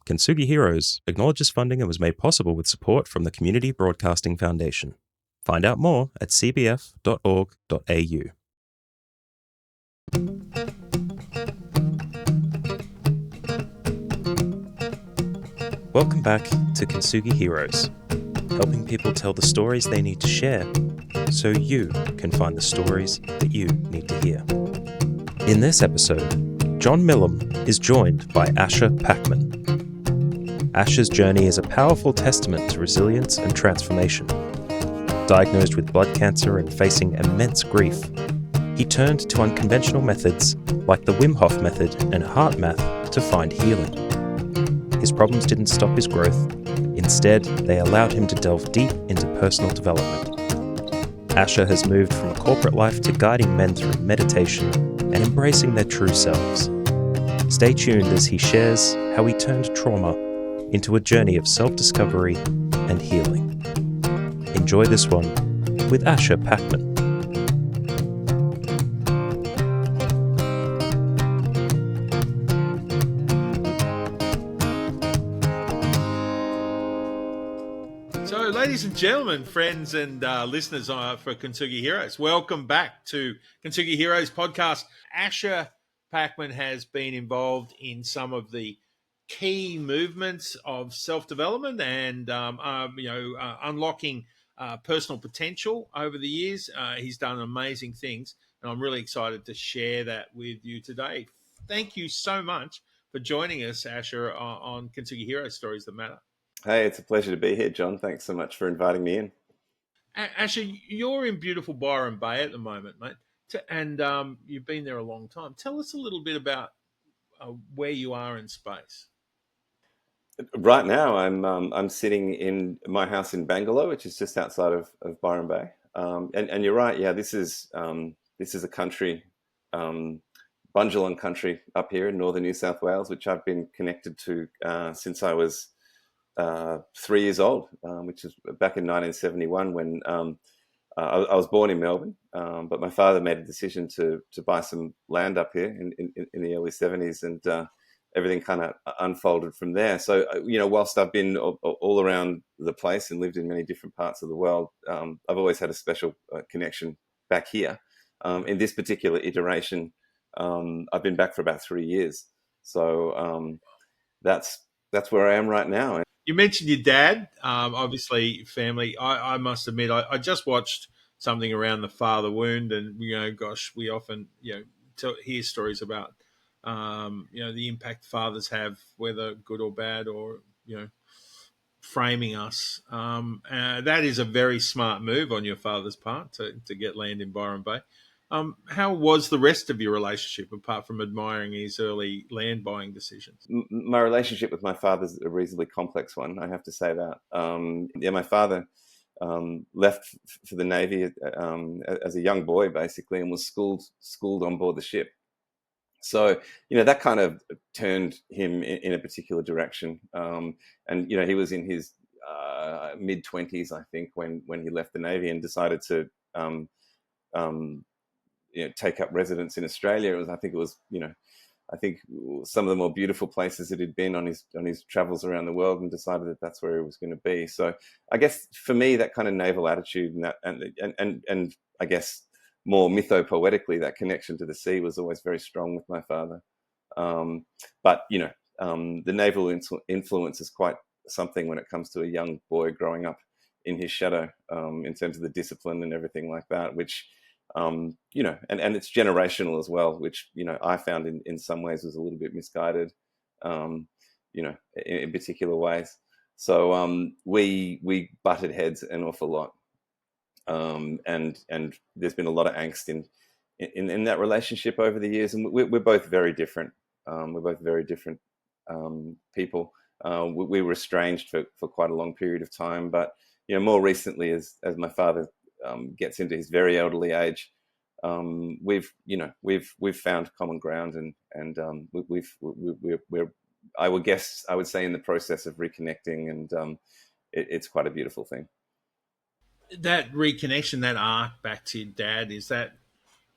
Kintsugi Heroes acknowledges funding and was made possible with support from the Community Broadcasting Foundation. Find out more at cbf.org.au. Welcome back to Kintsugi Heroes, helping people tell the stories they need to share so you can find the stories that you need to hear. In this episode, John Millam is joined by Asher Packman. Asher's journey is a powerful testament to resilience and transformation. Diagnosed with blood cancer and facing immense grief, he turned to unconventional methods like the Wim Hof Method and HeartMath to find healing. His problems didn't stop his growth. Instead, they allowed him to delve deep into personal development. Asher has moved from corporate life to guiding men through meditation and embracing their true selves. Stay tuned as he shares how he turned trauma into a journey of self-discovery and healing. Enjoy this one with Asher Packman. So, ladies and gentlemen, friends and listeners for Kintsugi Heroes, welcome back to Kintsugi Heroes podcast. Asher Packman has been involved in some of the key movements of self-development and unlocking personal potential over the years. He's done amazing things, and I'm really excited to share that with you today. Thank you so much for joining us, Asher, on Kintsugi Heroes Stories That Matter. Hey, it's a pleasure to be here, John. Thanks so much for inviting me in. Asher, you're in beautiful Byron Bay at the moment, mate, and you've been there a long time. Tell us a little bit about where you are in space. Right now, I'm sitting in my house in Bangalore, which is just outside of Byron Bay. And you're right, yeah, this is a country, Bunjalung country up here in northern New South Wales, which I've been connected to since I was 3 years old, which is back in 1971 when I was born in Melbourne, but my father made a decision to buy some land up here in the early 70s, and everything kind of unfolded from there. So, whilst I've been all around the place and lived in many different parts of the world, I've always had a special connection back here. In this particular iteration, I've been back for about 3 years. So that's where I am right now. You mentioned your dad, obviously family. I must admit, I just watched something around the father wound, and we often hear stories about the impact fathers have, whether good or bad, or framing us. That is a very smart move on your father's part to get land in Byron Bay. How was the rest of your relationship, apart from admiring his early land buying decisions? My relationship with my father is a reasonably complex one, I have to say that. My father left for the Navy as a young boy, basically, and was schooled on board the ship. So, that kind of turned him in a particular direction. And he was in his mid-20s, I think, when he left the Navy and decided to take up residence in Australia. I think some of the more beautiful places that he'd been on his travels around the world, and decided that that's where he was going to be. So I guess for me, that kind of naval attitude and I guess more mythopoetically, that connection to the sea was always very strong with my father. But the naval influence is quite something when it comes to a young boy growing up in his shadow, in terms of the discipline and everything like that, which and it's generational as well, which I found in some ways was a little bit misguided, in particular ways. So we butted heads an awful lot, and there's been a lot of angst in that relationship over the years, and we're both very different. We're both very different people. We were estranged for quite a long period of time, but more recently, as my father gets into his very elderly age, we've found common ground, and we're I would say in the process of reconnecting, and it's quite a beautiful thing. That reconnection, that arc back to your dad,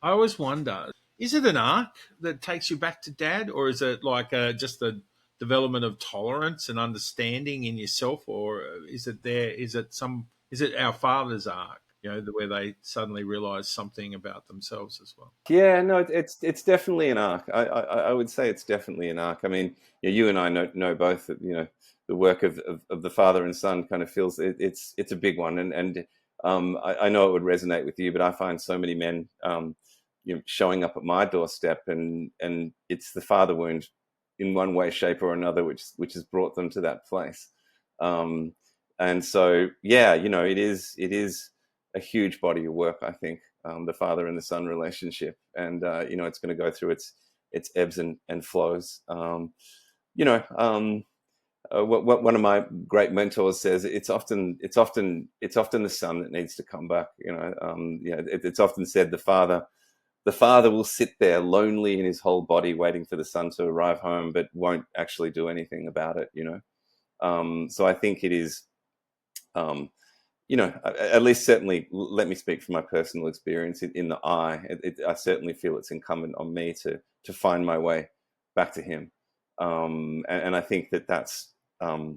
I always wonder, is it an arc that takes you back to dad, or is it like just the development of tolerance and understanding in yourself, or is it there? Is it our father's arc? Where they suddenly realize something about themselves as well. Yeah, no, it's definitely an arc. I would say it's definitely an arc. I mean, you and I know both that, the work of the father and son kind of feels it's a big one, and I know it would resonate with you, but I find so many men showing up at my doorstep, and it's the father wound in one way, shape, or another, which has brought them to that place. And so, yeah, it is a huge body of work, I think, the father and the son relationship, and it's going to go through its ebbs and flows. One of my great mentors says it's often the son that needs to come back. It's often said the father will sit there lonely in his whole body, waiting for the son to arrive home, but won't actually do anything about it. So I think it is. At least certainly, let me speak from my personal experience in the I certainly feel it's incumbent on me to find my way back to him. And I think that's a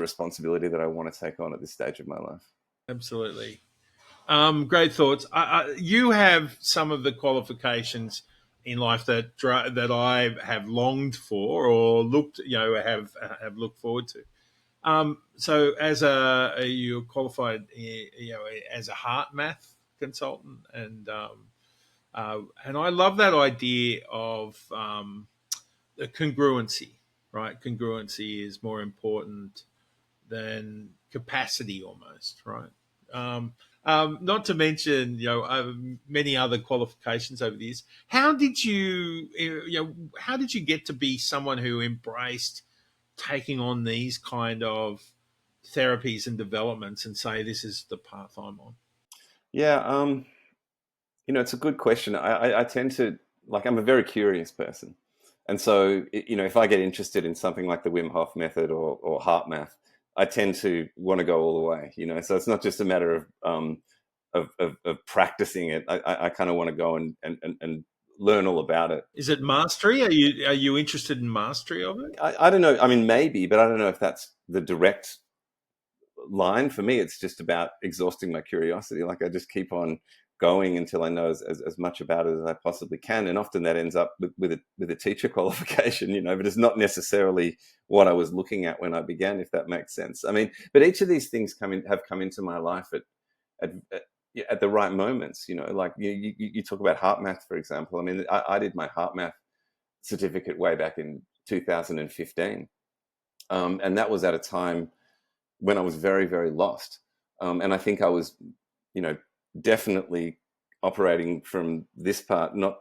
responsibility that I want to take on at this stage of my life. Absolutely. Great thoughts. You have some of the qualifications in life that I have longed for or have looked forward to. So you're qualified, as a HeartMath consultant, and I love that idea of the congruency, right? Congruency is more important than capacity, almost, right? Not to mention, many other qualifications over the years. How did you get to be someone who embraced taking on these kind of therapies and developments and say, this is the path I'm on? Yeah, it's a good question. I tend to, I'm a very curious person. And so, if I get interested in something like the Wim Hof Method or HeartMath, I tend to want to go all the way, so it's not just a matter of practicing it. I kind of want to go and learn all about it. Is it mastery? Are you interested in mastery of it? I don't know. I mean, maybe, but I don't know if that's the direct line. For me, it's just about exhausting my curiosity. I just keep on going until I know as much about it as I possibly can, and often that ends up with a teacher qualification, but it's not necessarily what I was looking at when I began, if that makes sense. I mean, but each of these things have come into my life at the right moments. You talk about HeartMath, for example. I mean, I did my HeartMath certificate way back in 2015, and that was at a time when I was very, very lost, and I think I was, definitely operating from this part, not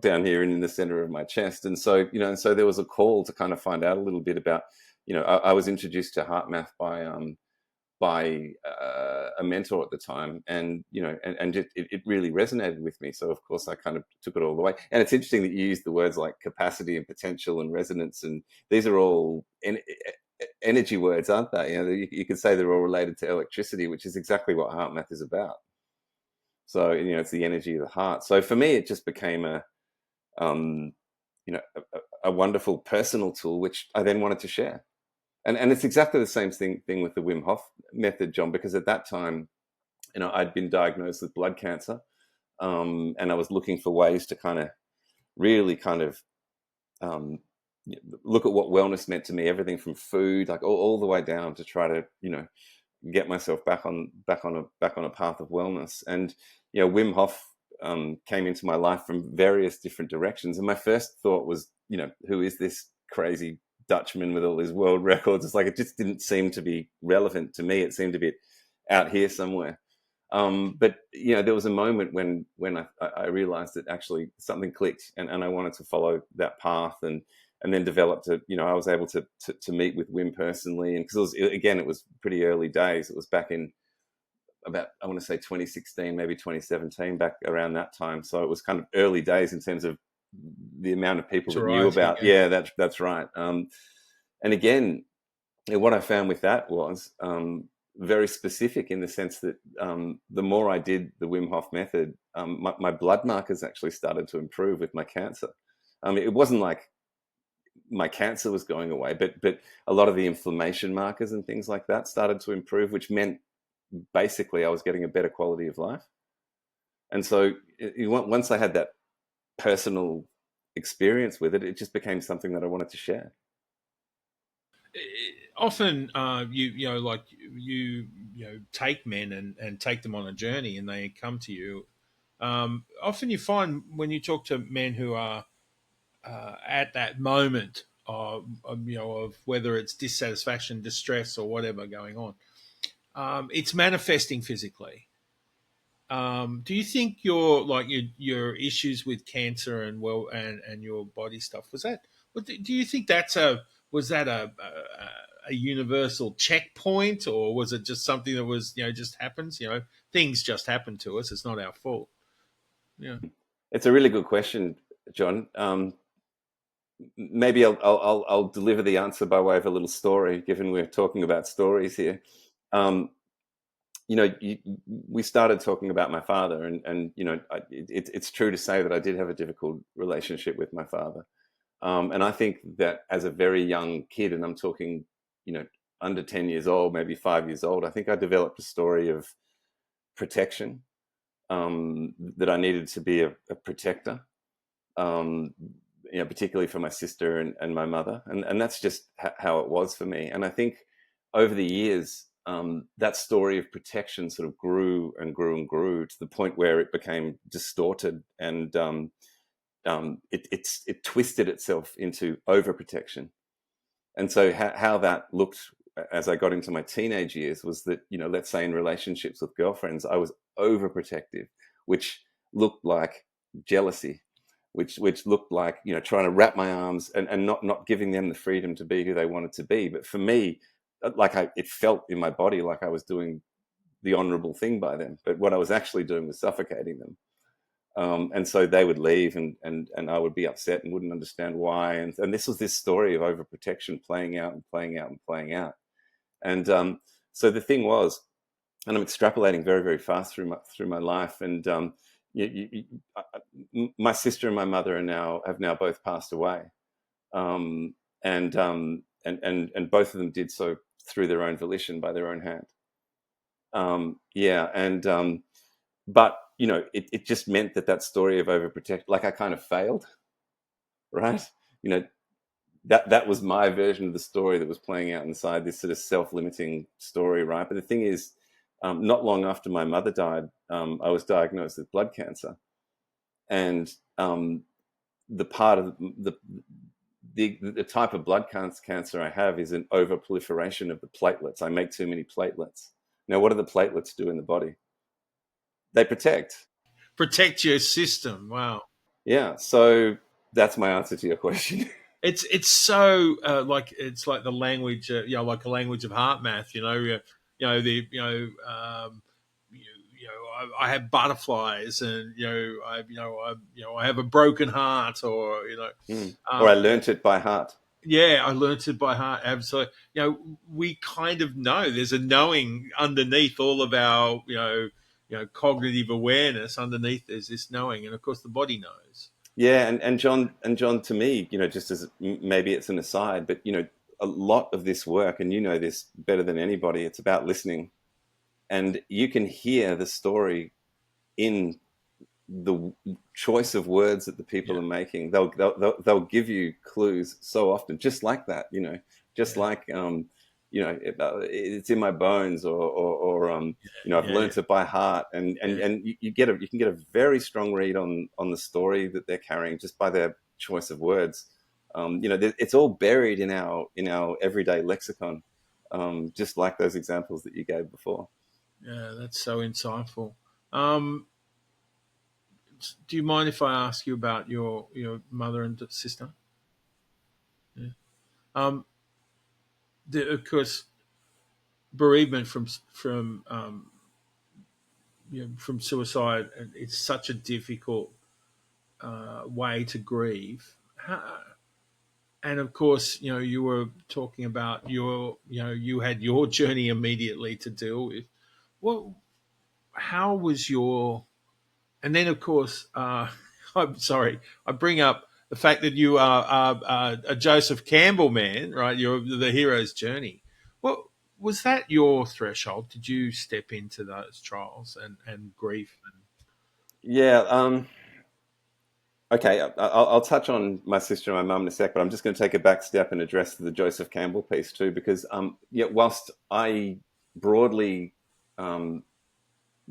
down here in the center of my chest. And so, so there was a call to kind of find out a little bit about, I was introduced to HeartMath by a mentor at the time, and it really resonated with me. So of course I kind of took it all the way. And it's interesting that you use the words like capacity and potential and resonance, and these are all energy words, aren't they? You could say they're all related to electricity, which is exactly what HeartMath is about. So, it's the energy of the heart. So for me, it just became a wonderful personal tool, which I then wanted to share. And it's exactly the same thing with the Wim Hof method, John, because at that time, I'd been diagnosed with blood cancer, and I was looking for ways to kind of really kind of look at what wellness meant to me, everything from food, all the way down to try to, get myself back on a path of wellness. And Wim Hof came into my life from various different directions, and my first thought was, who is this crazy Dutchman with all his world records? It's it just didn't seem to be relevant to me. It seemed to be out here somewhere. But there was a moment when I realized that actually something clicked, and I wanted to follow that path, and then developed I was able to meet with Wim personally, and because it was pretty early days. It was back in about, I want to say 2016, maybe 2017, back around that time. So it was kind of early days in terms of the amount of people that knew about. Yeah, that's right. And again, what I found with that was very specific in the sense that the more I did the Wim Hof method, my blood markers actually started to improve with my cancer. It wasn't like my cancer was going away, but a lot of the inflammation markers and things like that started to improve, which meant basically I was getting a better quality of life. And so once I had that personal experience with it, it just became something that I wanted to share. Often, you take men and take them on a journey, and they come to you. Often, you find when you talk to men who are at that moment of whether it's dissatisfaction, distress, or whatever going on, it's manifesting physically. Do you think your issues with cancer and your body stuff do you think was that a universal checkpoint, or was it just something that was just happens? Things just happen to us. It's not our fault. Yeah. It's a really good question, John. Maybe I'll deliver the answer by way of a little story, given we're talking about stories here. We started talking about my father, and it's true to say that I did have a difficult relationship with my father. And I think that as a very young kid, and I'm talking, under 10 years old, maybe 5 years old, I think I developed a story of protection, that I needed to be a protector, particularly for my sister and my mother. And that's just how it was for me. And I think over the years, that story of protection sort of grew and grew and grew to the point where it became distorted, and it twisted itself into overprotection. And so how that looked as I got into my teenage years was that, let's say in relationships with girlfriends, I was overprotective, which looked like jealousy, which looked like, trying to wrap my arms and not giving them the freedom to be who they wanted to be. But for me, it felt in my body like I was doing the honorable thing by them, but what I was actually doing was suffocating them. And so they would leave, and I would be upset and wouldn't understand why. And this was this story of overprotection playing out and playing out and playing out. And so the thing was, and I'm extrapolating very, very fast through my life. And my sister and my mother have now both passed away, and both of them did so through their own volition, by their own hand. But it just meant that story of overprotect, like I kind of failed, right? That was my version of the story that was playing out inside this sort of self-limiting story, right? But the thing is, not long after my mother died, I was diagnosed with blood cancer, and the part of the type of blood cancer I have is an overproliferation of the platelets. I make too many platelets. Now, what do the platelets do in the body? They protect your system. Wow. Yeah. So that's my answer to your question. It's so it's like the language, like a language of HeartMath. I have butterflies, and I have a broken heart, or or I learnt it by heart. Yeah, I learnt it by heart. Absolutely. We kind of know there's a knowing underneath all of our cognitive awareness. Underneath there's this knowing, and of course the body knows. Yeah, and John, to me, just as maybe it's an aside, but a lot of this work, and this better than anybody, it's about listening, and you can hear the story in the choice of words that the people are making. They'll give you clues so often, just like that, like it's in my bones, or I've learned it by heart, and you can get a very strong read on the story that they're carrying just by their choice of words. It's all buried in our everyday lexicon, just like those examples that you gave before. Yeah, that's so insightful. Do you mind if I ask you about your mother and sister? Yeah. Of course, bereavement from suicide, it's such a difficult way to grieve. And of course, you were talking about you had your journey immediately to deal with. Well, how was your? And then, of course, I'm sorry, I bring up the fact that you are a Joseph Campbell man, right? You're the hero's journey. What was that your threshold? Did you step into those trials and grief? Yeah. Okay, I'll touch on my sister and my mum in a sec, but I'm just going to take a back step and address the Joseph Campbell piece too, because yeah, whilst I broadly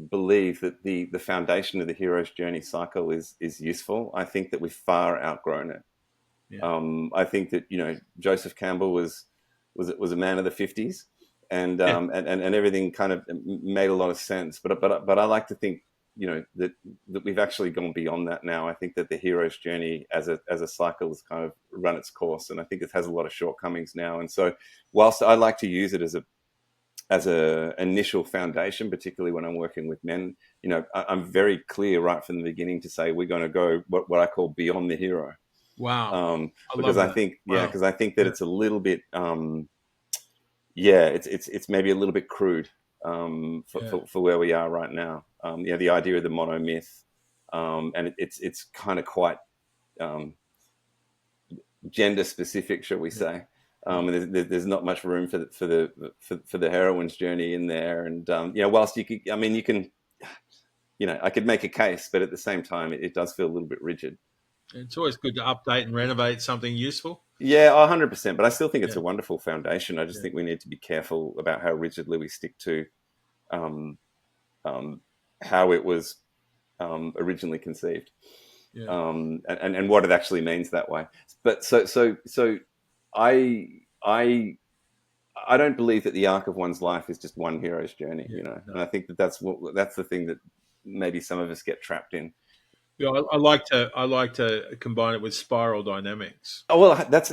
believe that the foundation of the hero's journey cycle is useful, I think that we've far outgrown it. Yeah. I think that Joseph Campbell was a man of the 50s, and Yeah. and everything kind of made a lot of sense. But I like to think that we've actually gone beyond that now. I think that the hero's journey as a cycle has kind of run its course, and I think it has a lot of shortcomings now. And so, whilst I like to use it as a initial foundation, particularly when I'm working with men, I'm very clear right from the beginning to say we're going to go what I call beyond the hero. Wow. I Because love I that. think, Wow. because I think that it's a little bit, it's maybe a little bit crude for where we are right now. The idea of the mono myth, and it's kind of quite gender specific, shall we say? And there's not much room for the heroine's journey in there. And whilst you can, I could make a case, but at the same time, it does feel a little bit rigid. It's always good to update and renovate something useful. Yeah, 100%. But I still think it's Yeah. a wonderful foundation. I just think we need to be careful about how rigidly we stick to um, how it was originally conceived, Yeah. And what it actually means that way. But so I I I don't believe that the arc of one's life is just one hero's journey, No. And I think that that's the thing that maybe some of us get trapped in. Yeah, I like to combine it with spiral dynamics. Oh well, that's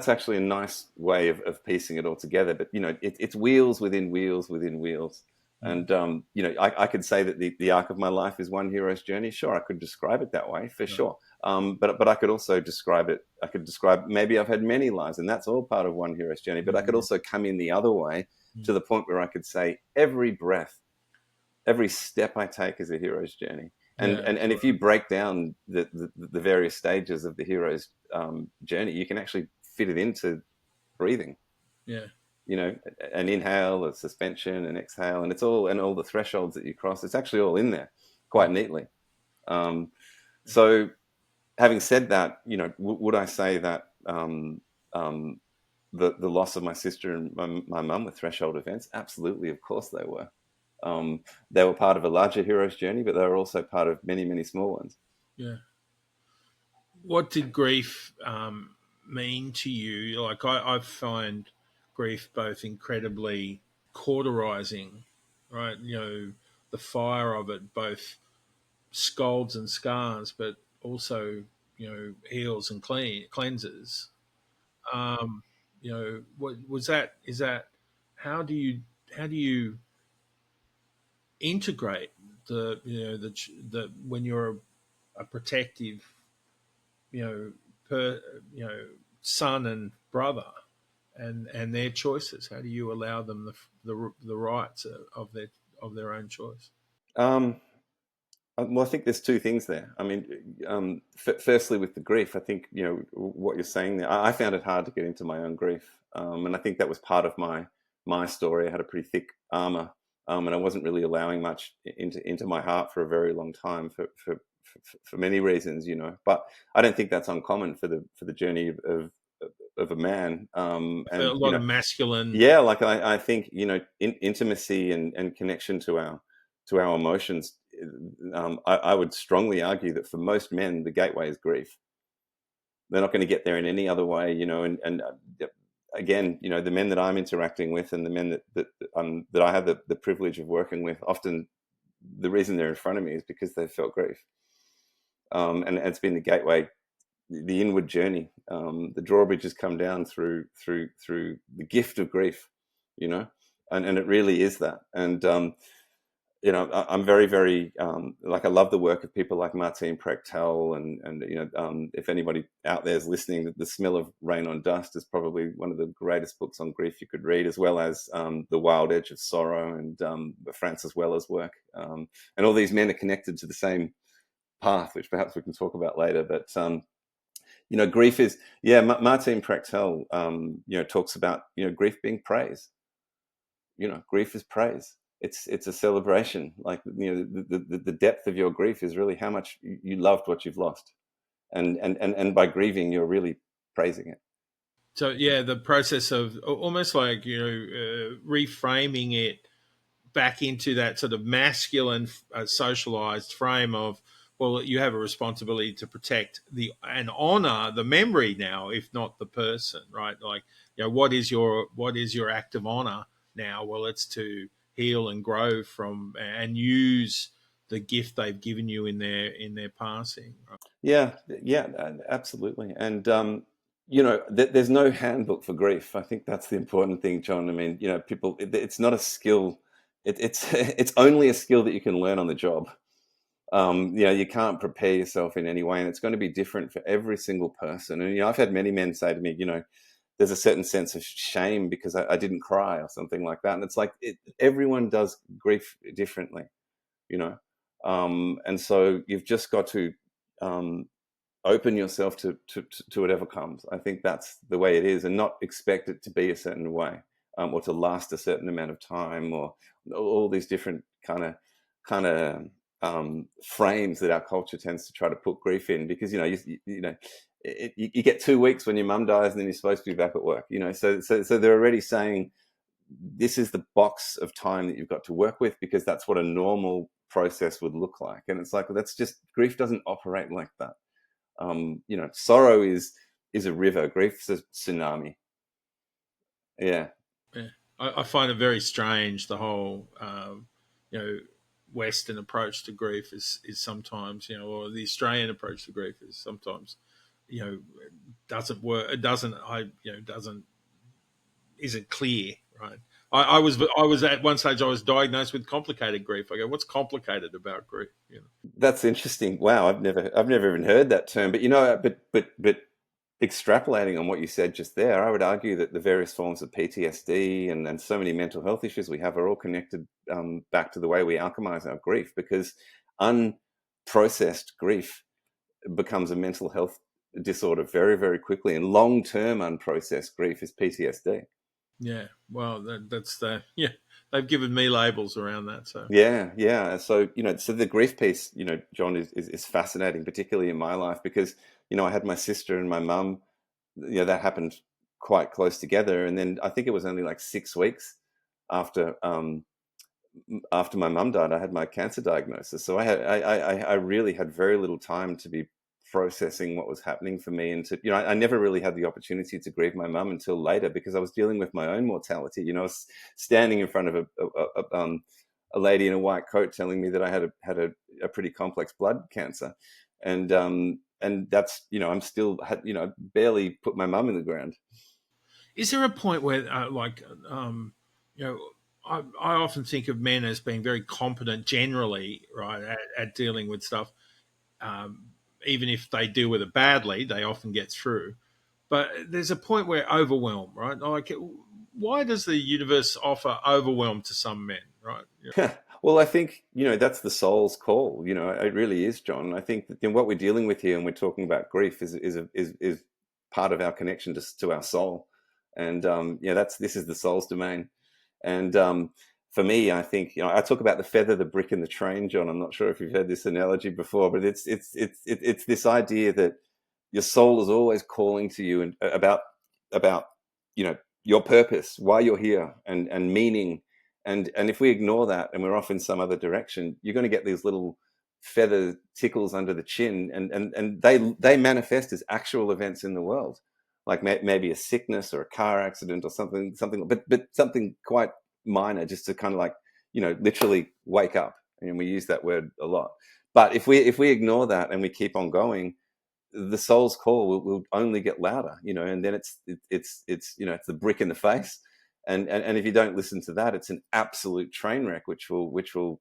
actually a nice way of piecing it all together. But it's wheels within wheels within wheels, and I could say that the arc of my life is one hero's journey. Sure, I could describe it that way for sure. But I could also describe it. I could describe maybe I've had many lives, and that's all part of one hero's journey. But I could also come in the other way to the point where I could say every breath, every step I take is a hero's journey. And if you break down the various stages of the hero's journey, you can actually fit it into breathing. Yeah. An inhale, a suspension, an exhale, and all the thresholds that you cross. It's actually all in there quite neatly. So, having said that, would I say that the loss of my sister and my mum were threshold events? Absolutely, of course they were. They were part of a larger hero's journey, but they were also part of many, many small ones. Yeah. What did grief mean to you? Like I find grief both incredibly cauterizing, right? The fire of it both scalds and scars, but also heals and cleanses. What was that? Is that how do you integrate the when you're a protective per son and brother and their choices? How do you allow them the rights of their own choice? Um, well, I think there's two things there. I mean, firstly, with the grief, I think what you're saying there. I found it hard to get into my own grief, and I think that was part of my story. I had a pretty thick armor, and I wasn't really allowing much into my heart for a very long time for many reasons, But I don't think that's uncommon for the journey of a man. And A lot of masculine. yeah, like I think intimacy and connection to our emotions. I would strongly argue that for most men, the gateway is grief. They're not going to get there in any other way, And again, the men that I'm interacting with and the men that I have the privilege of working with, often the reason they're in front of me is because they've felt grief, and it's been the gateway, the inward journey. The drawbridges come down through the gift of grief, and it really is that. And I'm very, very like I love the work of people like Martine Prechtel, and if anybody out there is listening, The Smell of Rain on Dust is probably one of the greatest books on grief you could read, as well as The Wild Edge of Sorrow and Francis Weller's work. And all these men are connected to the same path, which perhaps we can talk about later. But Grief is, Martin Prechtel, talks about, grief being praise. Grief is praise. It's a celebration. Like, the depth of your grief is really how much you loved what you've lost. And by grieving, you're really praising it. So yeah, the process of almost like reframing it back into that sort of masculine, socialized frame of, well, you have a responsibility to protect and honor the memory now, if not the person, right? Like, what is your act of honor now? Well, it's to heal and grow from and use the gift they've given you in their passing. Right? Yeah, absolutely. And there's no handbook for grief. I think that's the important thing, John. I mean, people, it's not a skill. It's it's only a skill that you can learn on the job. You can't prepare yourself in any way, and it's going to be different for every single person. And I've had many men say to me, there's a certain sense of shame because I didn't cry or something like that. And it's like everyone does grief differently, and so you've just got to open yourself to whatever comes. I think that's the way it is, and not expect it to be a certain way, or to last a certain amount of time, or all these different kind of frames that our culture tends to try to put grief in. Because you get 2 weeks when your mum dies, and then you're supposed to be back at work. So they're already saying this is the box of time that you've got to work with, because that's what a normal process would look like. And it's like, well, that's just, grief doesn't operate like that. Sorrow is a river, grief's a tsunami. Yeah. I find it very strange, the whole Western approach to grief is sometimes, or the Australian approach to grief is sometimes, doesn't work. It doesn't. Isn't clear, right? I was at one stage, I was diagnosed with complicated grief. I go, what's complicated about grief? That's interesting. Wow, I've never even heard that term. But but extrapolating on what you said just there, I would argue that the various forms of PTSD and so many mental health issues we have are all connected back to the way we alchemize our grief, because unprocessed grief becomes a mental health disorder very, very quickly. And long-term unprocessed grief is PTSD. Yeah, well, that's they've given me labels around that. So yeah. So so the grief piece, John, is fascinating, particularly in my life, because I had my sister and my mum. That happened quite close together, and then I think it was only like 6 weeks after my mum died, I had my cancer diagnosis. So I really had very little time to be processing what was happening for me, and to I never really had the opportunity to grieve my mum until later, because I was dealing with my own mortality. I was standing in front of a lady in a white coat telling me that I had a pretty complex blood cancer, and that's I'm still barely put my mum in the ground. Is there a point where I often think of men as being very competent generally, right, at dealing with stuff. Even if they deal with it badly, they often get through. But there's a point where overwhelm, right? Like, why does the universe offer overwhelm to some men, right? Well, I think that's the soul's call. It really is, John. I think that what we're dealing with here, and we're talking about grief, is part of our connection to our soul, and this is the soul's domain. And for me, I think I talk about the feather, the brick, and the train, John. I'm not sure if you've heard this analogy before, but it's this idea that your soul is always calling to you and about your purpose, why you're here, and meaning. And if we ignore that and we're off in some other direction, you're going to get these little feather tickles under the chin, and they manifest as actual events in the world, like maybe a sickness or a car accident or something, but something quite minor, just to kind of like literally wake up. And we use that word a lot. But if we ignore that and we keep on going, the soul's call will only get louder, and then it's the brick in the face. And if you don't listen to that, it's an absolute train wreck, which will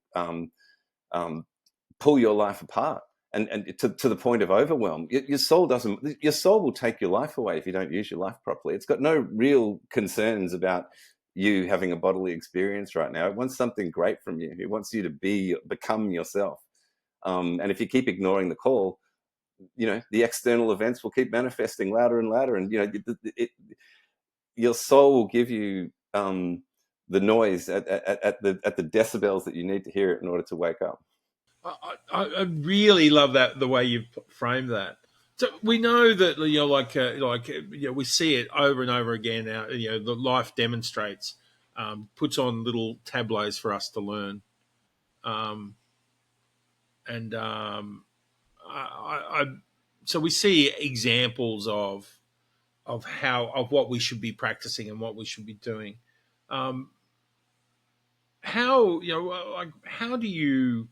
pull your life apart, and to the point of overwhelm. Your soul will take your life away if you don't use your life properly. It's got no real concerns about you having a bodily experience right now. It wants something great from you. It wants you to become yourself. And if you keep ignoring the call, the external events will keep manifesting louder and louder, and your soul will give you the noise at the decibels that you need to hear it in order to wake up. I really love that, the way you frame that. So we know that, we see it over and over again. Now, the life demonstrates, puts on little tableaus for us to learn, and I so we see examples of what we should be practicing and what we should be doing. Um, how do you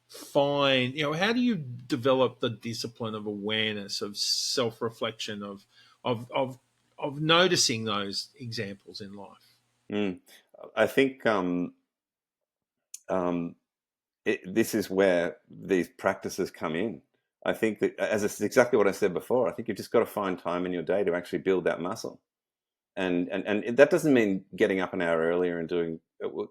find, how do you develop the discipline of awareness, of self-reflection, of noticing those examples in life? I think this is where these practices come in. I think that, as it's exactly what I said before, I think you've just got to find time in your day to actually build that muscle. And that doesn't mean getting up an hour earlier and doing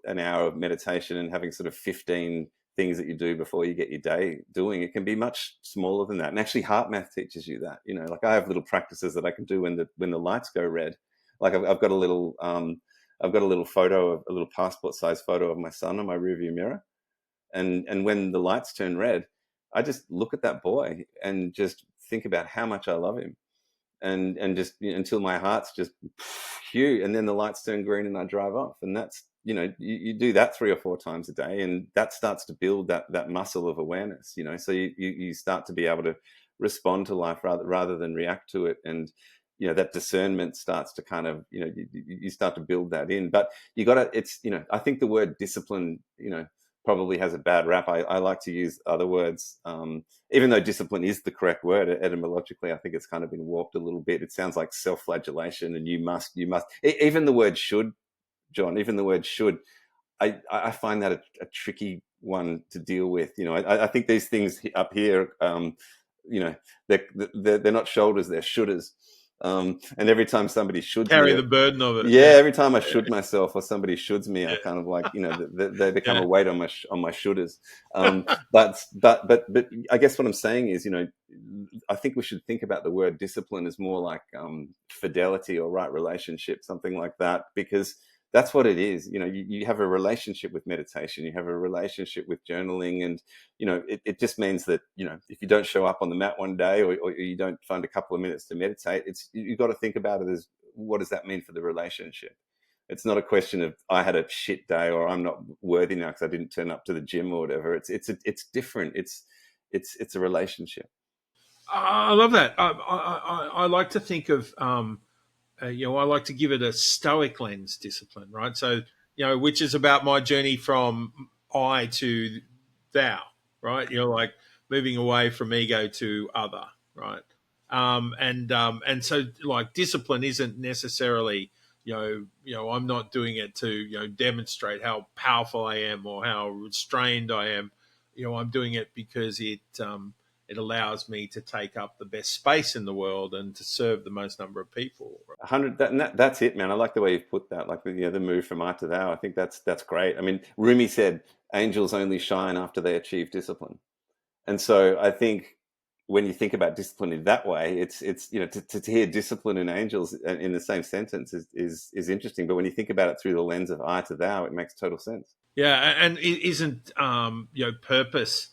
an hour of meditation and having sort of 15 things that you do before you get your day doing. It can be much smaller than that. And actually, HeartMath teaches you that. Like I have little practices that I can do when the lights go red. Like I've got a little photo, a little passport size photo of my son on my rearview mirror, and when the lights turn red, I just look at that boy and just think about how much I love him, and just until my heart's just phew, and then the lights turn green and I drive off. And that's you do that 3 or 4 times a day, and that starts to build that muscle of awareness. So you start to be able to respond to life rather than react to it, and that discernment starts to kind of you start to build that in. But you got to, it's I think the word discipline probably has a bad rap. I like to use other words, even though discipline is the correct word etymologically. I think it's kind of been warped a little bit. It sounds like self-flagellation, and you must. Even the word should, John. Even the word should. I find that a tricky one to deal with. I think these things up here, they're not shoulders, they're shoulders. And every time somebody shoulds Carry me, the burden of it. yeah, every time I should myself or somebody shoulds me, Yeah. I kind of like, they become Yeah. a weight on my shoulders. But I guess what I'm saying is, I think we should think about the word discipline as more like fidelity or right relationship, something like that, because that's what it is. You have a relationship with meditation, you have a relationship with journaling, and it just means that if you don't show up on the mat one day, or you don't find a couple of minutes to meditate, you've got to think about it as, what does that mean for the relationship? It's not a question of I had a shit day, or I'm not worthy now because I didn't turn up to the gym or whatever. It's different. It's a relationship. I love that. I like to think of, I like to give it a stoic lens discipline, right? So, which is about my journey from I to thou, right? Like moving away from ego to other, right? And so, like, discipline isn't necessarily, I'm not doing it to, demonstrate how powerful I am or how restrained I am. I'm doing it because it allows me to take up the best space in the world and to serve the most number of people. 100. That's it, man. I like the way you've put that. Like the move from I to thou. I think that's great. I mean, Rumi said, "Angels only shine after they achieve discipline." And so I think when you think about discipline in that way, it's to hear discipline and angels in the same sentence is interesting. But when you think about it through the lens of I to thou, it makes total sense. Yeah, and it isn't purpose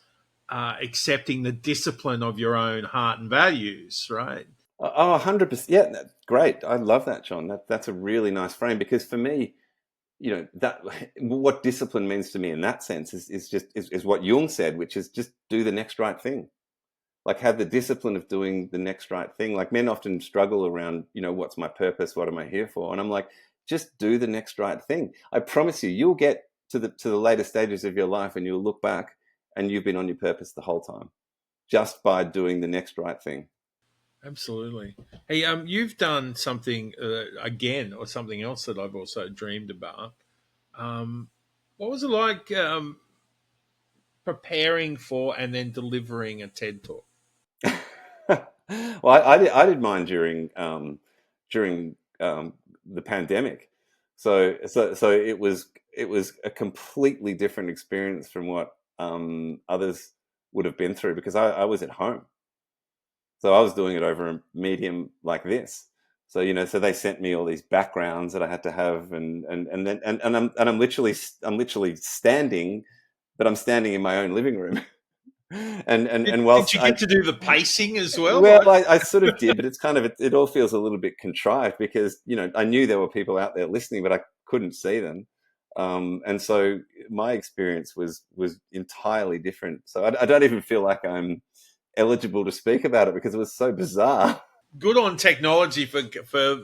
accepting the discipline of your own heart and values, right? Oh, 100%. Yeah, great. I love that, John. That's a really nice frame, because for me, that what discipline means to me in that sense is what Jung said, which is just do the next right thing. Like, have the discipline of doing the next right thing. Like, men often struggle around, what's my purpose? What am I here for? And I'm like, just do the next right thing. I promise you, you'll get to the later stages of your life and you'll look back and you've been on your purpose the whole time, just by doing the next right thing. Absolutely. Hey, you've done something again, or something else that I've also dreamed about. What was it like preparing for and then delivering a TED talk? Well, I did mine during the pandemic, so it was a completely different experience from what others would have been through, because I was at home. So I was doing it over a medium like this. So, so they sent me all these backgrounds that I had to have, and I'm literally standing, but I'm standing in my own living room. and Did whilst you get to do the pacing as well? well, I sort of did, but it's kind of, it all feels a little bit contrived because, I knew there were people out there listening, but I couldn't see them. And so my experience was entirely different. So I don't even feel like I'm eligible to speak about it because it was so bizarre. Good on technology for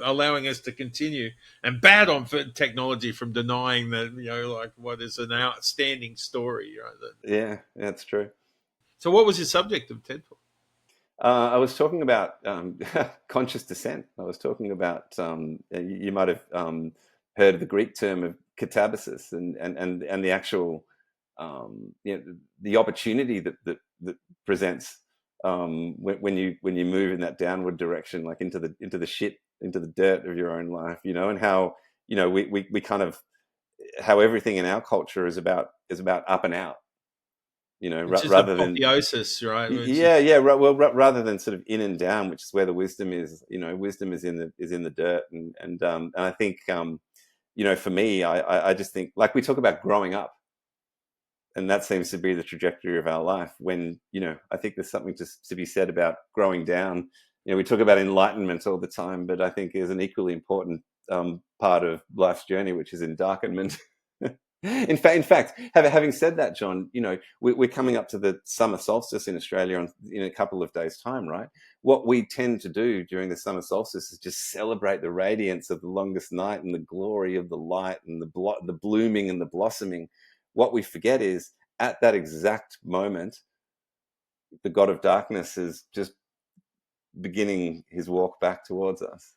allowing us to continue, and bad on for technology from denying that, like what is an outstanding story, right? Yeah, that's true. So, what was your subject of TED Talk? I was talking about conscious descent. I was talking about, you might have heard of the Greek term of katabasis, and the actual, the opportunity that presents when you move in that downward direction, like into the shit, into the dirt of your own life, and how, we kind of, how everything in our culture is about up and out, Which is rather than, apotheosis, right? Which yeah, is, yeah. Well, rather than sort of in and down, which is where the wisdom is. Wisdom is in the dirt, and I think, for me, I just think, like, we talk about growing up, and that seems to be the trajectory of our life. When, I think there's something to be said about growing down. We talk about enlightenment all the time, but I think there's an equally important part of life's journey, which is endarkenment. In fact, having said that, John, we're coming up to the summer solstice in Australia in a couple of days' time, right? What we tend to do during the summer solstice is just celebrate the radiance of the longest night and the glory of the light and the blooming and the blossoming. What we forget is, at that exact moment, the god of darkness is just beginning his walk back towards us,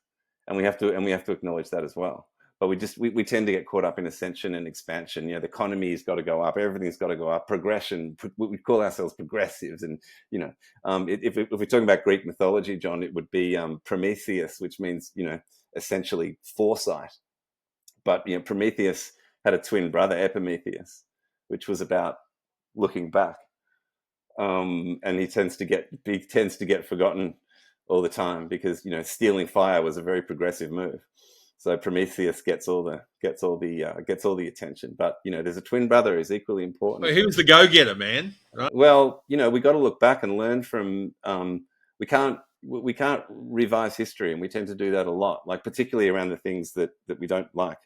and we have to acknowledge that as well. But we tend to get caught up in ascension and expansion. The economy's got to go up, everything's got to go up, progression. We call ourselves progressives, and if we're talking about Greek mythology, John, it would be Prometheus, which means, essentially foresight. But Prometheus had a twin brother, Epimetheus, which was about looking back, and he tends to get forgotten all the time because stealing fire was a very progressive move. So Prometheus gets all the attention, but there's a twin brother who's equally important. he was the go-getter, man, right? Well, we got to look back and learn from. We can't revise history, and we tend to do that a lot. Like, particularly around the things that we don't like,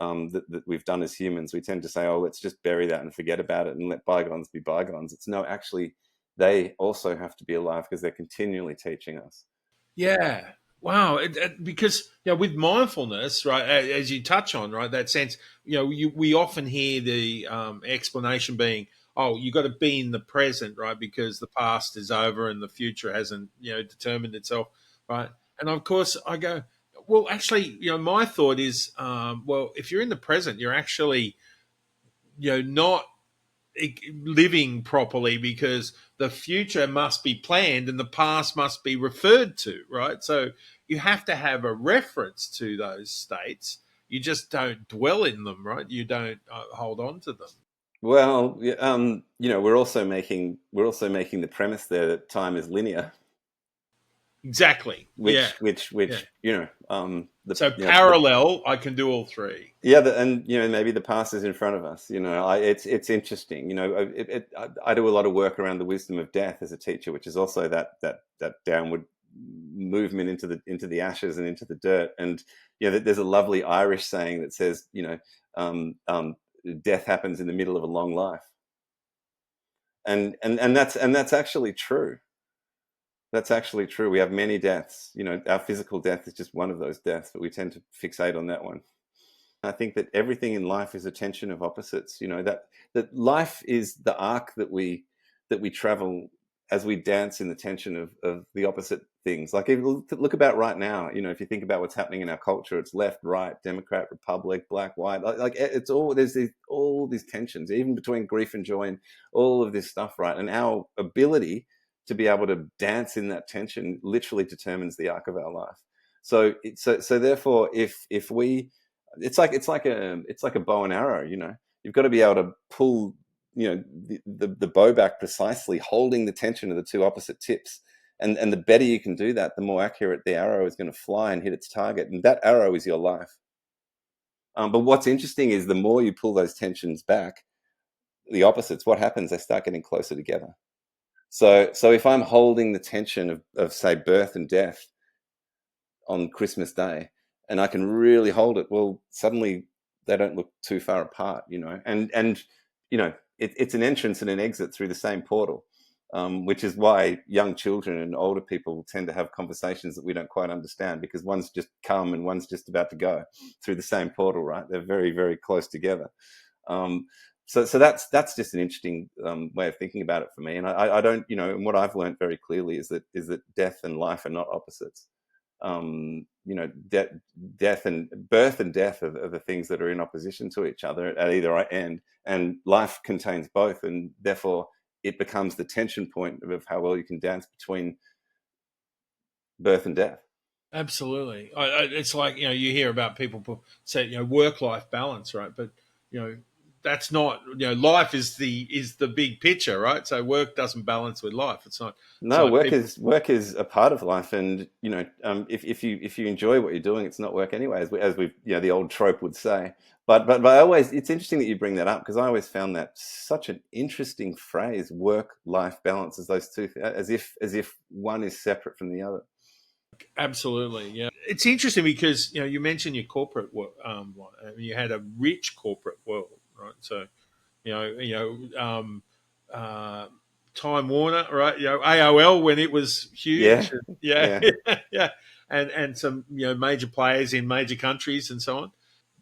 that we've done as humans. We tend to say, "Oh, let's just bury that and forget about it and let bygones be bygones." It's no, actually, they also have to be alive because they're continually teaching us. Yeah. Wow. Because with mindfulness, right, as you touch on, right, that sense, we often hear the explanation being, oh, you got to be in the present, right, because the past is over and the future hasn't, determined itself, right. And of course, I go, well, actually, my thought is, well, if you're in the present, you're actually, not living properly, because the future must be planned and the past must be referred to, right? So you have to have a reference to those states. You just don't dwell in them, right? You don't hold on to them. Well, we're also making the premise there that time is linear, Exactly. Yeah. which So parallel, I can do all three. yeah, and maybe the past is in front of us. It's interesting. I do a lot of work around the wisdom of death as a teacher, which is also that downward movement into the ashes and into the dirt. And there's a lovely Irish saying that says, death happens in the middle of a long life, and that's actually true. That's actually true. We have many deaths. Our physical death is just one of those deaths, but we tend to fixate on that one. I think that everything in life is a tension of opposites. That life is the arc that we travel as we dance in the tension of the opposite things. Like, if you look about right now, if you think about what's happening in our culture, it's left, right, Democrat, Republic, black, white. Like it's all, there's all these tensions, even between grief and joy, and all of this stuff, right? And our ability to be able to dance in that tension literally determines the arc of our life. So therefore, if we, it's like a bow and arrow. You've got to be able to pull the bow back precisely, holding the tension of the two opposite tips, And the better you can do that, the more accurate the arrow is going to fly and hit its target. And that arrow is your life. But what's interesting is the more you pull those tensions back, the opposites, what happens? They start getting closer together. So if I'm holding the tension of say birth and death on Christmas Day, and I can really hold it, well, suddenly they don't look too far apart, and it's an entrance and an exit through the same portal, which is why young children and older people tend to have conversations that we don't quite understand, because one's just come and one's just about to go through the same portal, right? They're very, very close together. So that's just an interesting way of thinking about it for me. And I don't, and what I've learned very clearly is that death and life are not opposites. Death and birth and death are the things that are in opposition to each other at either end, and life contains both, and therefore it becomes the tension point of how well you can dance between birth and death. Absolutely. It's like, you hear about people say, work-life balance, right? But, that's not, life is the big picture, right? So work doesn't balance with life. It's not. No, work is a part of life, and if you enjoy what you're doing, it's not work anyway, as we the old trope would say. But I always, it's interesting that you bring that up, because I always found that such an interesting phrase, work-life balance, as those two, as if one is separate from the other. Absolutely, yeah. It's interesting because you mentioned your corporate work. You had a rich corporate world, right? So, Time Warner, right? AOL when it was huge. Yeah. Yeah. And some major players in major countries and so on.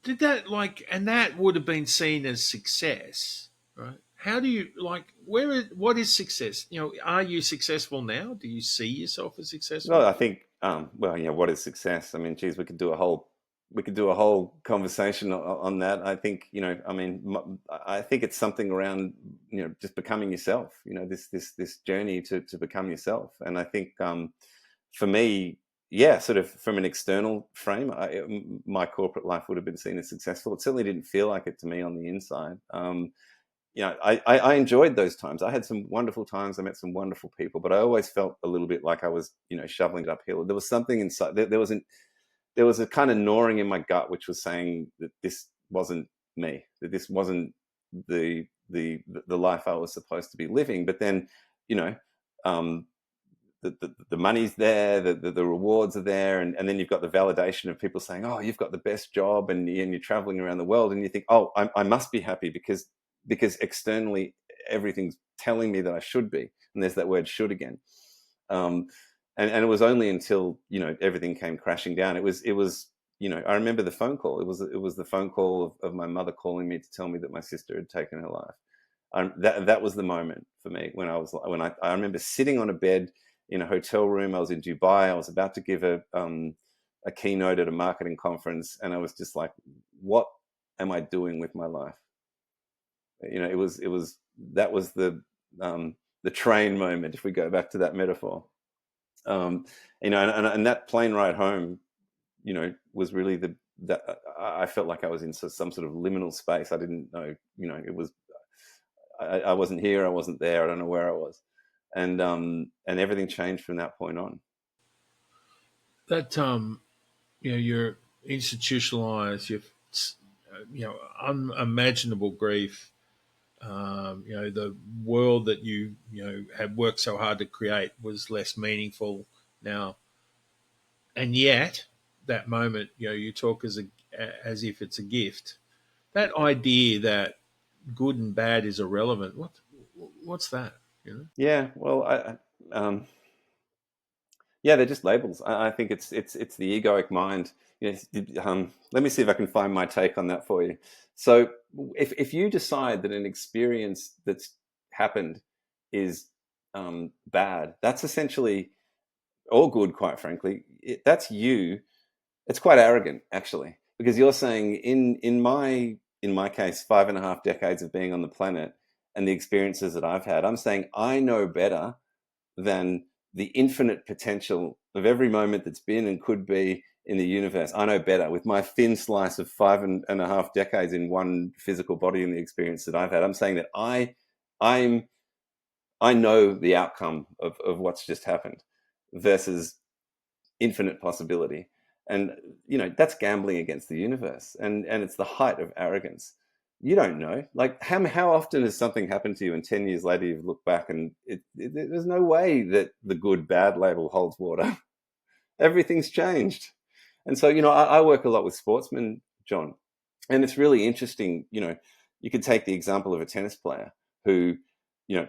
Did that and that would have been seen as success, right? How do you what is success? Are you successful now? Do you see yourself as successful? Well, I think, what is success? I mean, geez, we could do a whole conversation on that. I think, I think it's something around, just becoming yourself. This journey to become yourself. And I think, for me, yeah, sort of from an external frame, my corporate life would have been seen as successful. It certainly didn't feel like it to me on the inside. I enjoyed those times. I had some wonderful times. I met some wonderful people, but I always felt a little bit like I was, shoveling it uphill. There was something inside. There was a kind of gnawing in my gut, which was saying that this wasn't me, that this wasn't the life I was supposed to be living. But then, um, the money's there, the rewards are there, and then you've got the validation of people saying, "Oh, you've got the best job," and you're traveling around the world, and you think, "Oh, I must be happy because externally everything's telling me that I should be." And there's that word "should" again. And it was only until everything came crashing down. It was I remember the phone call. It was the phone call of my mother calling me to tell me that my sister had taken her life. That was the moment for me when I remember sitting on a bed in a hotel room. I was in Dubai. I was about to give a keynote at a marketing conference, and I was just like, "What am I doing with my life?" That was the train moment, if we go back to that metaphor. And that plane ride home, was really that I felt like I was in some sort of liminal space. I didn't know, it was. I wasn't here. I wasn't there. I don't know where I was, and everything changed from that point on. That you're institutionalized. You've unimaginable grief. The world that you had worked so hard to create was less meaningful now, and yet that moment, you talk as if it's a gift. That idea that good and bad is irrelevant. What's that? Yeah, well, yeah, they're just labels. I think it's the egoic mind. Let me see if I can find my take on that for you. So, if you decide that an experience that's happened is bad, that's essentially, or good, quite frankly. That's you. It's quite arrogant, actually, because you're saying in my case, 5.5 decades of being on the planet and the experiences that I've had, I'm saying I know better than the infinite potential of every moment that's been and could be in the universe. I know better with my thin slice of 5.5 decades in one physical body and the experience that I've had. I'm saying that I know the outcome of what's just happened. versus infinite possibility. And, that's gambling against the universe. And it's the height of arrogance. You don't know. Like, how often has something happened to you and 10 years later you've looked back and there's no way that the good bad label holds water. Everything's changed. And so, I work a lot with sportsmen, John, and it's really interesting. You could take the example of a tennis player who,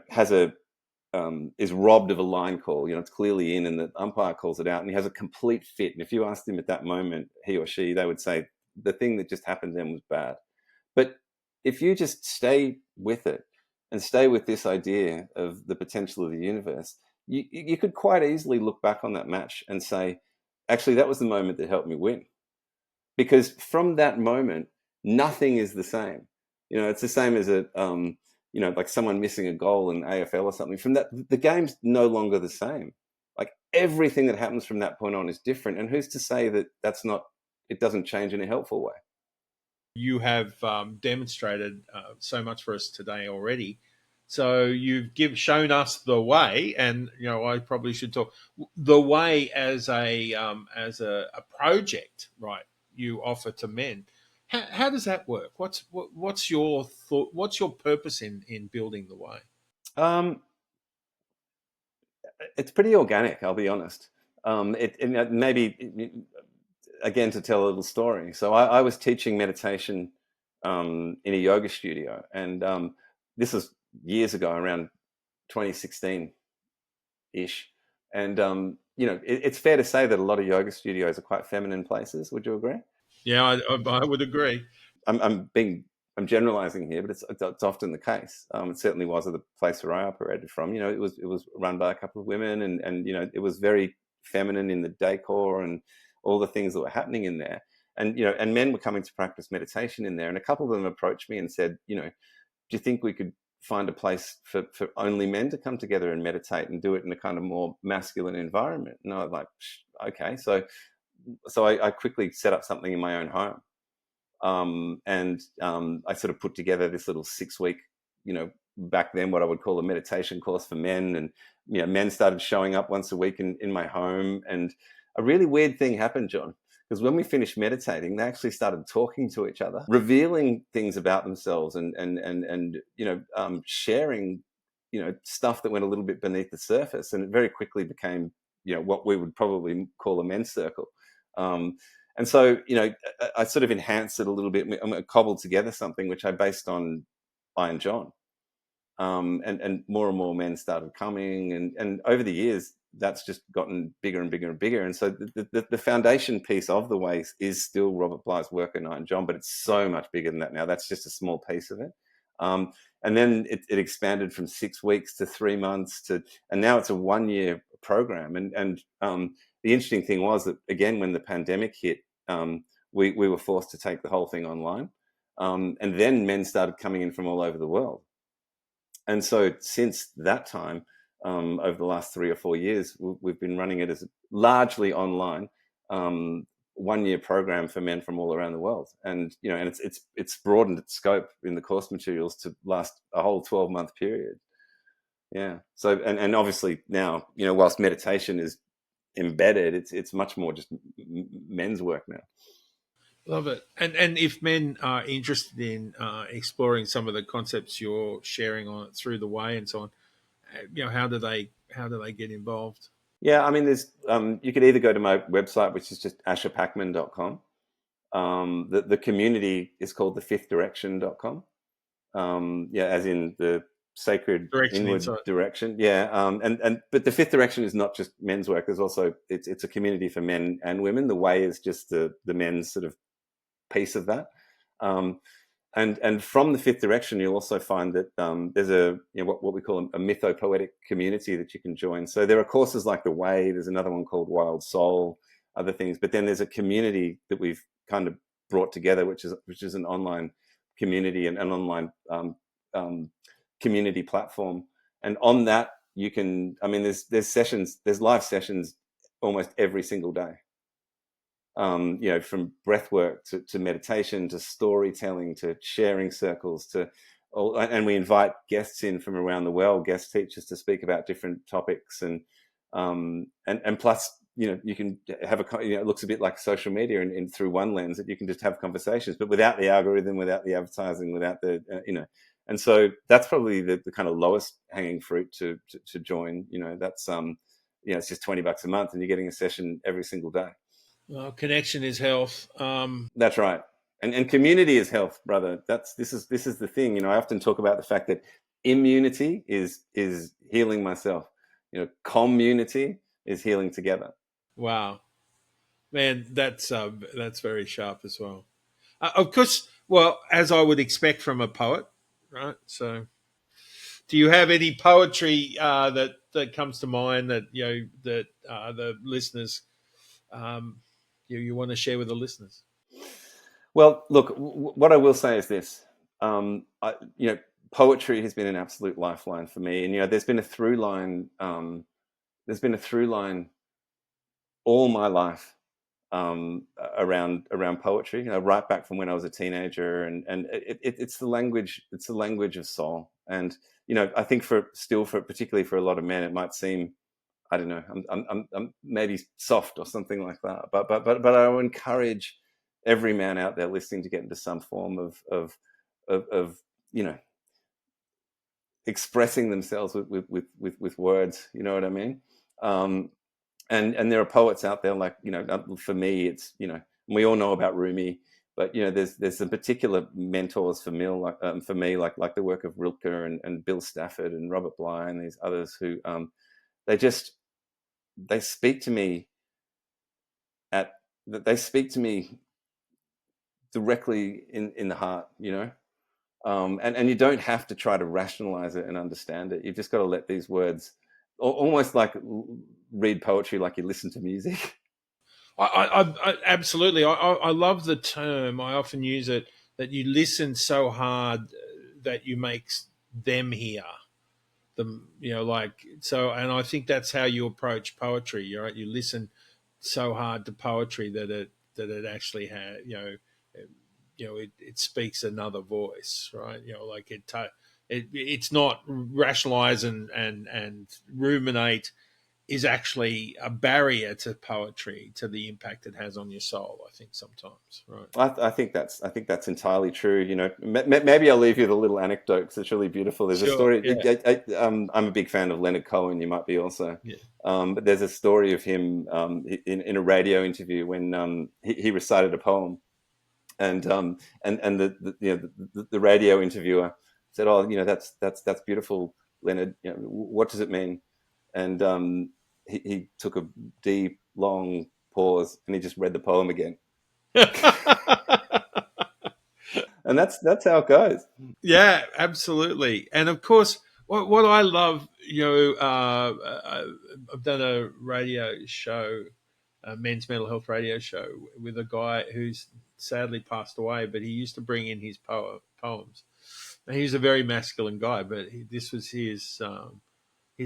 has is robbed of a line call. It's clearly in, and the umpire calls it out, and he has a complete fit. And if you asked him at that moment, he or she, they would say the thing that just happened to them was bad. But if you just stay with it and stay with this idea of the potential of the universe, you could quite easily look back on that match and say, actually, that was the moment that helped me win. Because from that moment, nothing is the same. It's the same as like someone missing a goal in AFL or something. From that, the game's no longer the same. Like, everything that happens from that point on is different. And who's to say that it doesn't change in a helpful way? You have demonstrated so much for us today already. So you've shown us the way, and I probably should talk the way as a project, right? You offer to men. How does that work? What's your thought? What's your purpose in building the way? It's pretty organic, I'll be honest. Maybe again, to tell a little story. So I was teaching meditation in a yoga studio, and this was years ago, around 2016 ish. And it's fair to say that a lot of yoga studios are quite feminine places. Would you agree? Yeah, I would agree. I'm generalizing here, but it's often the case. It certainly was at the place where I operated from. It was run by a couple of women, and it was very feminine in the decor and all the things that were happening in there. And and men were coming to practice meditation in there, and a couple of them approached me and said, do you think we could find a place for only men to come together and meditate and do it in a kind of more masculine environment? And I was like, okay. So I quickly set up something in my own home. I sort of put together this little 6-week, back then what I would call a meditation course for men. And, men started showing up once a week in my home. And a really weird thing happened, John, because when we finished meditating, they actually started talking to each other, revealing things about themselves and sharing, stuff that went a little bit beneath the surface. And it very quickly became, what we would probably call a men's circle. And so, I sort of enhanced it a little bit. I cobbled together something which I based on Iron John. And more and more men started coming. And over the years, that's just gotten bigger and bigger and bigger. And so the foundation piece of the way is still Robert Bly's work and Iron John, but it's so much bigger than that now. That's just a small piece of it. And then it expanded from 6 weeks to 3 months and now it's a 1-year program. And the interesting thing was that, again, when the pandemic hit, we were forced to take the whole thing online. And then men started coming in from all over the world. And so since that time, over the last 3 or 4 years, we've been running it as largely online, 1-year program for men from all around the world. And, and it's broadened its scope in the course materials to last a whole 12-month period. Yeah. So, and obviously now, whilst meditation is embedded, it's much more just men's work now. Love it. And if men are interested in exploring some of the concepts you're sharing on it through the way and so on, how do they get involved? Yeah, I mean, there's you could either go to my website, which is just asherpackman.com. The community is called thefifthdirection.com. As in the sacred Direction inward inside. direction. Yeah. But the fifth direction is not just men's work. There's also, it's a community for men and women. The way is just the men's sort of piece of that. And from the fifth direction, you'll also find that there's what we call a mythopoetic community that you can join. So there are courses like The Way. There's another one called Wild Soul, other things. But then there's a community that we've kind of brought together, which is an online community and an online community platform. And on that, you can, there's sessions, there's live sessions almost every single day. From breath work to meditation, to storytelling, to sharing circles, and we invite guests in from around the world, guest teachers, to speak about different topics. And And plus, you can have it looks a bit like social media, and through one lens that you can just have conversations, but without the algorithm, without the advertising, without the and so that's probably the kind of lowest hanging fruit to join. That's it's just $20 a month, and you're getting a session every single day. Well, connection is health. That's right. And community is health, brother. This is the thing. I often talk about the fact that immunity is healing myself. Community is healing together. Wow, man, that's very sharp as well. Of course, well, as I would expect from a poet, right? So, do you have any poetry that comes to mind that that the listeners you want to share with the listeners? Well, look, what I will say is this: poetry has been an absolute lifeline for me, and there's been a through line. There's been a through line all my life around poetry. Right back from when I was a teenager, and it's the language. It's the language of soul, and I think particularly for a lot of men, it might seem, I don't know, I'm maybe soft or something like that. But I will encourage every man out there listening to get into some form of expressing themselves with words. You know what I mean? And there are poets out there like, for me, it's, we all know about Rumi, but there's some particular mentors for me, like the work of Rilke and Bill Stafford and Robert Bly and these others who they speak to me directly in the heart, and you don't have to try to rationalize it and understand it. You've just got to let these words, almost like read poetry like you listen to music. I absolutely. I love the term. I often use it, that you listen so hard that you make them hear them. And I think that's how you approach poetry. Right? You listen so hard to poetry that it actually has. It speaks another voice, right? It's not rationalize and ruminate is actually a barrier to poetry, to the impact it has on your soul. I think sometimes, right? I think that's entirely true. Maybe I'll leave you with a little anecdote because it's really beautiful. There's a story. Yeah. I'm a big fan of Leonard Cohen. You might be also. Yeah. But there's a story of him in a radio interview when he recited a poem, and the radio interviewer said, "Oh, that's beautiful, Leonard. What does it mean?" And he took a deep, long pause, and he just read the poem again. And that's how it goes. Yeah, absolutely. And of course, what I love, I've done a radio show, a men's mental health radio show, with a guy who's sadly passed away, but he used to bring in his poems. And he's a very masculine guy, but this was his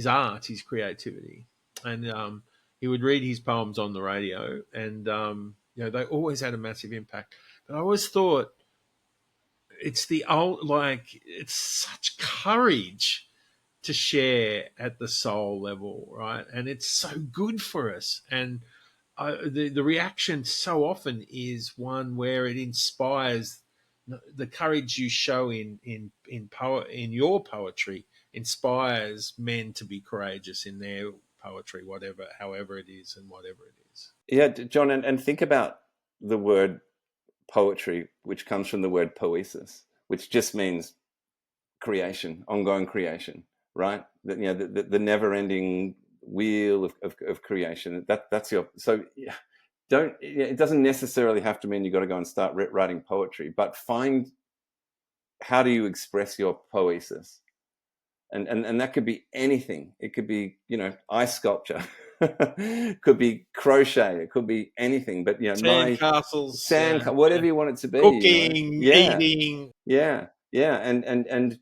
art, his creativity, and he would read his poems on the radio, and they always had a massive impact. But I always thought, it's it's such courage to share at the soul level, right? And it's so good for us. And the reaction so often is one where it inspires. The courage you show in your poetry inspires men to be courageous in their poetry, however it is and whatever it is. Yeah, John, and think about the word poetry, which comes from the word poesis, which just means creation, ongoing creation, right? The never-ending wheel of creation. That's your. So it doesn't necessarily have to mean you've got to go and start writing poetry, but find, how do you express your poesis? And that could be anything. It could be, ice sculpture. Could be crochet. It could be anything. But Sandcastles, whatever you want it to be. Cooking, eating. Yeah. And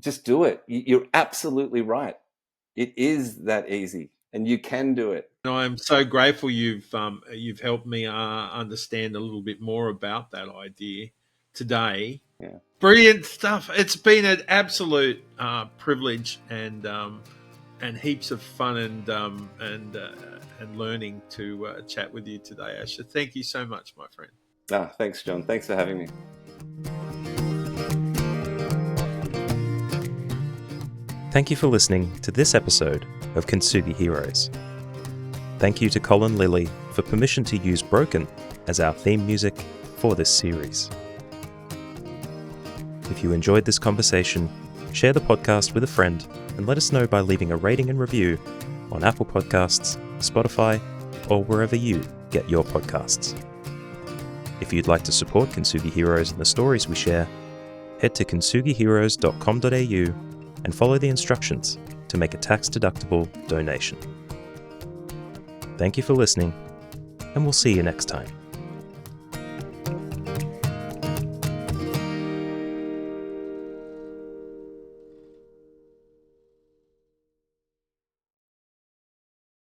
just do it. You're absolutely right. It is that easy, and you can do it. I'm so grateful you've helped me understand a little bit more about that idea today. Yeah. Brilliant stuff. It's been an absolute privilege and heaps of fun and learning to chat with you today, Asher. Thank you so much, my friend. Thanks, John. Thanks for having me. Thank you for listening to this episode of Kintsugi Heroes. Thank you to Colin Lilly for permission to use Broken as our theme music for this series. If you enjoyed this conversation, share the podcast with a friend and let us know by leaving a rating and review on Apple Podcasts, Spotify, or wherever you get your podcasts. If you'd like to support Kintsugi Heroes and the stories we share, head to kintsugiheroes.com.au and follow the instructions to make a tax-deductible donation. Thank you for listening, and we'll see you next time.